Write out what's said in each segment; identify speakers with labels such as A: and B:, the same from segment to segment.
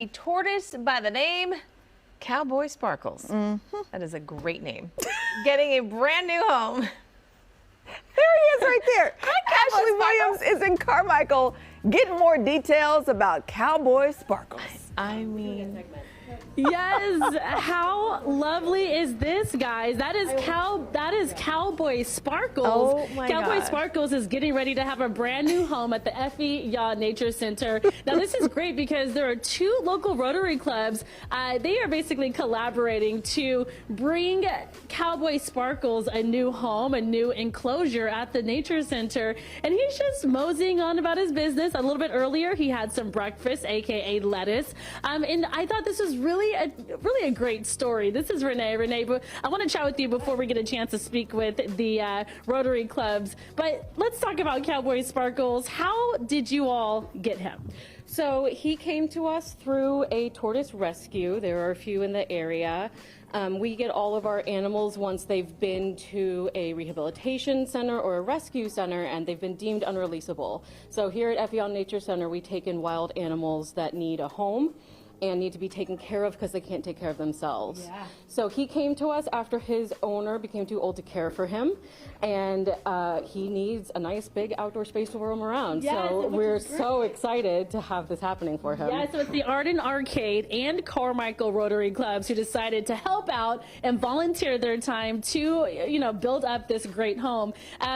A: A tortoise by the name Cowboy Sparkles. That is a great name. Getting a brand new home.
B: There he is right there. Ashley Williams is in Carmichael getting more details about Cowboy Sparkles.
A: I mean,
C: yes, how lovely is this, guys? That is Cowboy Sparkles.
A: Oh my
C: Cowboy
A: gosh.
C: Sparkles is getting ready to have a brand new home at the Effie Yeaw Nature Center. Now this is great because there are two local Rotary clubs. They are basically collaborating to bring Cowboy Sparkles a new home, a new enclosure at the Nature Center. And he's just moseying on about his business. A little bit earlier, he had some breakfast, aka lettuce. And I thought this was really a great story. This is Renee. Renee, but I want to chat with you before we get a chance to speak with the Rotary clubs. But let's talk about Cowboy Sparkles. How did you all get him?
D: So he came to us through a tortoise rescue. There are a few in the area. We get all of our animals once they've been to a rehabilitation center or a rescue center and they've been deemed unreleasable. So here at Effie Yeaw Nature Center, we take in wild animals that need a home and need to be taken care of because they can't take care of themselves.
C: Yeah.
D: So he came to us after his owner became too old to care for him, and he needs a nice big outdoor space to roam around.
C: Yes,
D: so
C: which
D: we're
C: is great.
D: so excited to have this happening for him.
C: Yeah, so it's the Arden-Arcade and Carmichael Rotary clubs who decided to help out and volunteer their time to, build up this great home.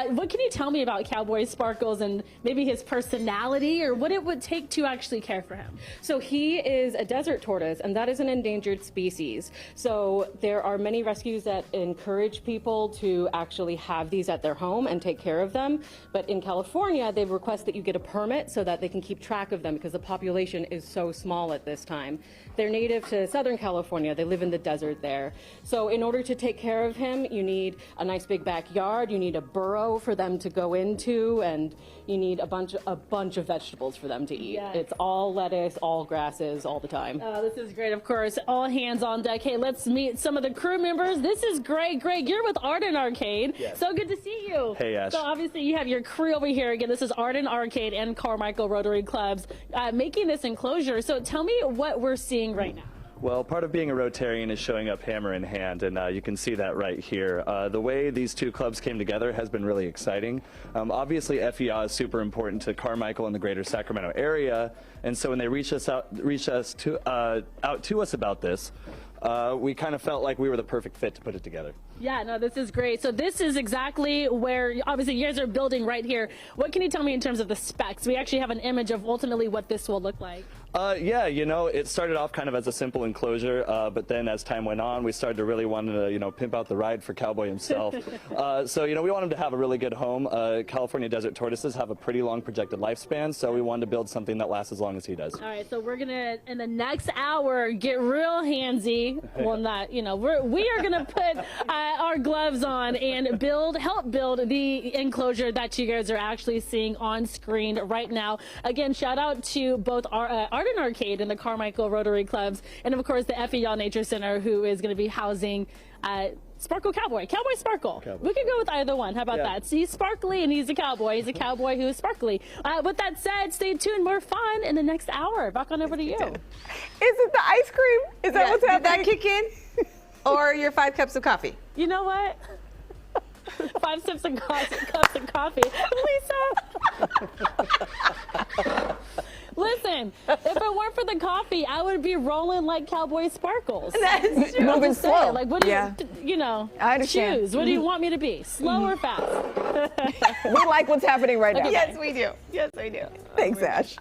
C: What can you tell me about Cowboy Sparkles and maybe his personality or what it would take to actually care for him?
D: So he is a desert tortoise, and that is an endangered species. So there are many rescues that encourage people to actually have these at their home and take care of them. But in California, they request that you get a permit so that they can keep track of them because the population is so small at this time. They're native to Southern California. They live in the desert there. So in order to take care of him, you need a nice big backyard. You need a burrow for them to go into, and you need a bunch of vegetables for them to eat.
C: Yes.
D: It's all lettuce, all grasses, all the time.
C: This is great, of course. All hands on deck. Hey, let's meet some of the crew members. This is Greg. Greg, you're with Arden-Arcade.
E: Yes.
C: So good to see you.
E: Hey, Ash.
C: So obviously you have your crew over here. Again, this is Arden-Arcade and Carmichael Rotary clubs making this enclosure. So tell me what we're seeing right now.
E: Well, part of being a Rotarian is showing up hammer in hand, and you can see that right here. The way these two clubs came together has been really exciting. Obviously, Effie Yeaw is super important to Carmichael and the greater Sacramento area, and so when they reached out to us about this, we kind of felt like we were the perfect fit to put it together.
C: Yeah, no, this is great. So this is exactly where, obviously, you guys are building right here. What can you tell me in terms of the specs? We actually have an image of ultimately what this will look like.
E: Yeah, it started off kind of as a simple enclosure, but then as time went on, we started to really want to, pimp out the ride for Cowboy himself. So, we want him to have a really good home. California Desert Tortoises have a pretty long projected lifespan, so we wanted to build something that lasts as long as he does.
C: All right, so we're gonna in the next hour get real handsy. Well, not we are gonna put our gloves on and help build the enclosure that you guys are actually seeing on screen right now. Again, shout out to both our Arden-Arcade and the Carmichael Rotary clubs, and of course the Effie Yeaw Nature Center, who is going to be housing Sparkle Cowboy Sparkle. We could go with either one. How about that? So he's sparkly and he's a cowboy. He's a cowboy who is sparkly. With that said, stay tuned. More fun in the next hour. Back on over to you.
B: Is it the ice cream? Is that what's happening?
A: did that kick in? Or your 5 cups of coffee?
C: You know what? 5 sips of cups of coffee. Lisa! Listen, if it weren't for the coffee, I would be rolling like Cowboy Sparkles.
A: That's true.
B: Moving slow.
C: Like, what do you,
B: I understand.
C: choose? What do you want me to be? Slow or fast?
B: We like what's happening right now.
A: Yes, we do. Yes, we do.
B: Thanks, Ash.